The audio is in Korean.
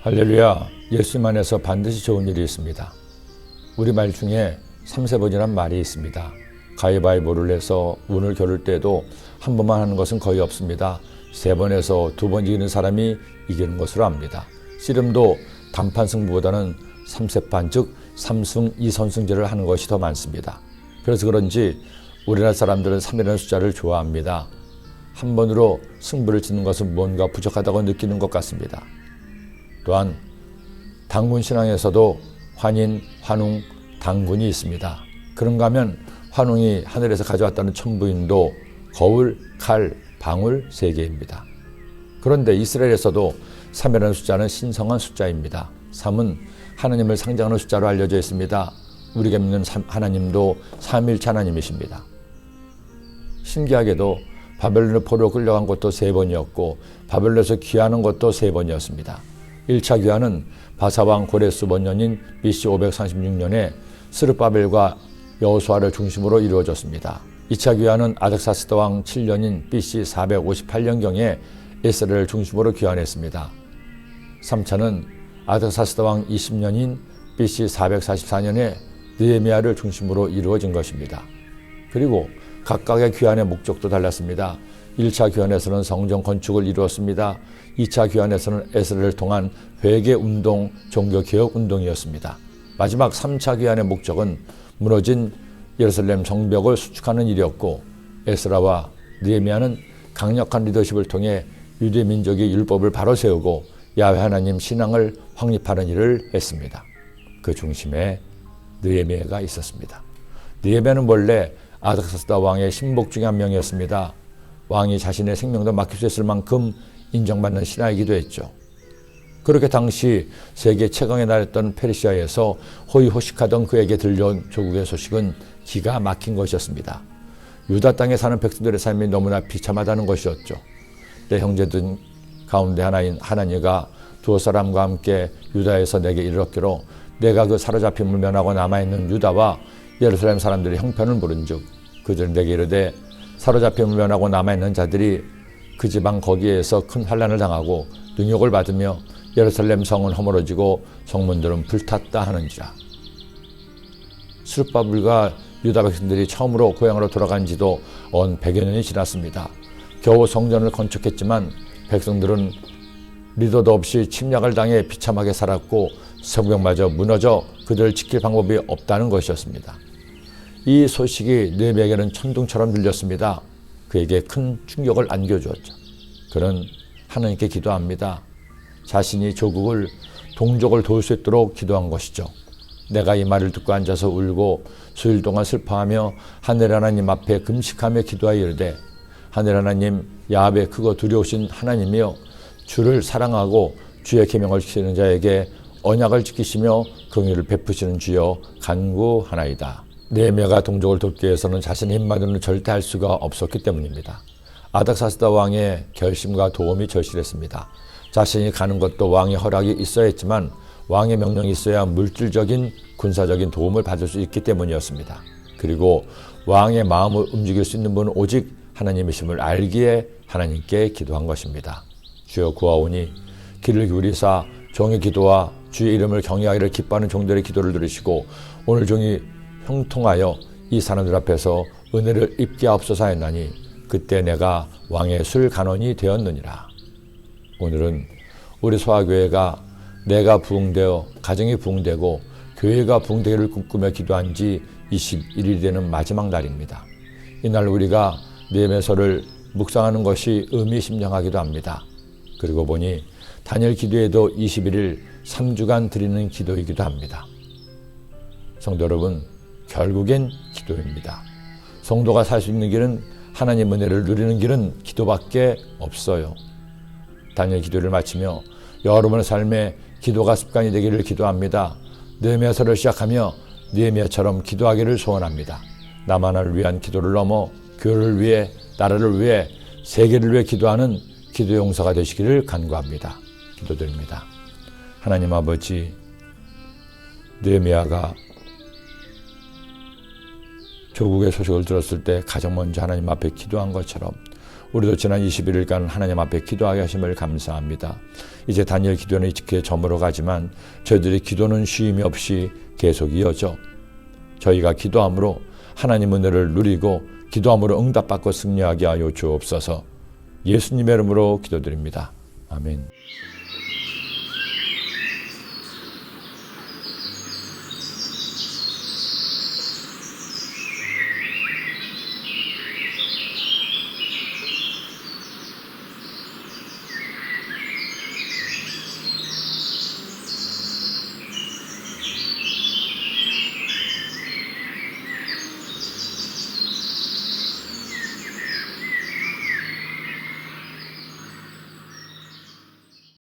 할렐루야, 예수님 안에서 반드시 좋은 일이 있습니다. 우리말 중에 3세번이란 말이 있습니다. 가위바위보를 해서 운을 겨룰 때도 한 번만 하는 것은 거의 없습니다. 3번에서 2번 이기는 사람이 이기는 것으로 압니다. 씨름도 단판 승부보다는 3세판, 즉 3승 2선승제를 하는 것이 더 많습니다. 그래서 그런지 우리나라 사람들은 3이라는 숫자를 좋아합니다. 한 번으로 승부를 짓는 것은 뭔가 부족하다고 느끼는 것 같습니다. 또한 당군 신앙에서도 환인, 환웅, 당군이 있습니다. 그런가 하면 환웅이 하늘에서 가져왔다는 천부인도, 거울, 칼, 방울 3개입니다. 그런데 이스라엘에서도 3이라는 숫자는 신성한 숫자입니다. 3은 하나님을 상징하는 숫자로 알려져 있습니다. 우리가 믿는 하나님도 삼위일체 하나님이십니다. 신기하게도 바벨론의 포로로 끌려간 것도 3번이었고 바벨론에서 귀환한 것도 3번이었습니다. 1차 귀환은 바사왕 고레스 번년인 BC 536년에 스룹바벨과 여호수아를 중심으로 이루어졌습니다. 2차 귀환은 아닥사스다 왕 7년인 BC 458년경에 에스라엘을 중심으로 귀환했습니다. 3차는 아닥사스다 왕 20년인 BC 444년에 느헤미야를 중심으로 이루어진 것입니다. 그리고 각각의 귀환의 목적도 달랐습니다. 1차 귀환에서는 성전 건축을 이루었습니다. 2차 귀환에서는 에스라엘을 통한 회개운동, 종교개혁운동이었습니다. 마지막 3차 귀환의 목적은 무너진 예루살렘 성벽을 수축하는 일이었고, 에스라와 느헤미야는 강력한 리더십을 통해 유대 민족이 율법을 바로 세우고 야훼 하나님 신앙을 확립하는 일을 했습니다. 그 중심에 느헤미야가 있었습니다. 느헤미야는 원래 아닥사스다 왕의 신복 중에 한 명이었습니다. 왕이 자신의 생명도 맡길 수 있을 만큼 인정받는 신하이기도 했죠. 그렇게 당시 세계 최강에 달했던 페르시아에서 호의호식하던 그에게 들려온 조국의 소식은 기가 막힌 것이었습니다. 유다 땅에 사는 백성들의 삶이 너무나 비참하다는 것이었죠. 내 형제들 가운데 하나인 하나니가 2사람과 함께 유다에서 내게 이르렀기로 내가 그 사로잡힘을 면하고 남아있는 유다와 예루살렘 사람들의 형편을 물은즉 그들은 내게 이르되 사로잡힘을 면하고 남아있는 자들이 그 지방 거기에서 큰 환난을 당하고 능욕을 받으며 예루살렘 성은 허물어지고 성문들은 불탔다 하는지라. 스룹바벨과 유다 백성들이 처음으로 고향으로 돌아간 지도 언 100여 년이 지났습니다. 겨우 성전을 건축했지만 백성들은 리더도 없이 침략을 당해 비참하게 살았고 성벽마저 무너져 그들을 지킬 방법이 없다는 것이었습니다. 이 소식이 느헤미야에게는 천둥처럼 들렸습니다. 그에게 큰 충격을 안겨주었죠. 그는 하나님께 기도합니다. 자신이 조국을, 동족을 도울 수 있도록 기도한 것이죠. 내가 이 말을 듣고 앉아서 울고 수일 동안 슬퍼하며 하늘 하나님 앞에 금식하며 기도하여 이르되 하늘 하나님 야훼 크고 두려우신 하나님이여 주를 사랑하고 주의 계명을 지키는 자에게 언약을 지키시며 긍휼을 베푸시는 주여 간구하나이다. 느헤미야가 동족을 돕기 위해서는 자신의 힘만으로는 절대 할 수가 없었기 때문입니다. 아닥사스다 왕의 결심과 도움이 절실했습니다. 자신이 가는 것도 왕의 허락이 있어야 했지만 왕의 명령이 있어야 물질적인 군사적인 도움을 받을 수 있기 때문이었습니다. 그리고 왕의 마음을 움직일 수 있는 분은 오직 하나님이심을 알기에 하나님께 기도한 것입니다. 주여 구하오니 귀를 기울이사 종의 기도와 주의 이름을 경외하기를 기뻐하는 종들의 기도를 들으시고 오늘 종이 형통하여 이 사람들 앞에서 은혜를 입게 하옵소서 하였나니 그때 내가 왕의 술 간원이 되었느니라. 오늘은 우리 소아교회가 내가 부흥되어 가정이 부흥되고 교회가 부흥되기를 꿈꾸며 기도한 지 21일이 되는 마지막 날입니다. 이날 우리가 느헤미야서를 묵상하는 것이 의미심장하기도 합니다. 그리고 보니 단일 기도에도 21일 3주간 드리는 기도이기도 합니다. 성도 여러분, 결국엔 기도입니다. 성도가 살 수 있는 길은 하나님 은혜를 누리는 길은 기도밖에 없어요. 단일 기도를 마치며 여러분의 삶에 기도가 습관이 되기를 기도합니다. 느헤미야서를 시작하며 느헤미야처럼 기도하기를 소원합니다. 나만을 위한 기도를 넘어 교회를 위해, 나라를 위해, 세계를 위해 기도하는 기도 용사가 되시기를 간구합니다. 기도드립니다. 하나님 아버지, 느헤미야가 조국의 소식을 들었을 때 가장 먼저 하나님 앞에 기도한 것처럼 우리도 지난 21일간 하나님 앞에 기도하게 하심을 감사합니다. 이제 다니엘 기도는 이렇게 저물어 가지만 저희들의 기도는 쉼이 없이 계속 이어져 저희가 기도함으로 하나님 은혜를 누리고 기도함으로 응답받고 승리하게 하여 주옵소서. 예수님의 이름으로 기도드립니다. 아멘.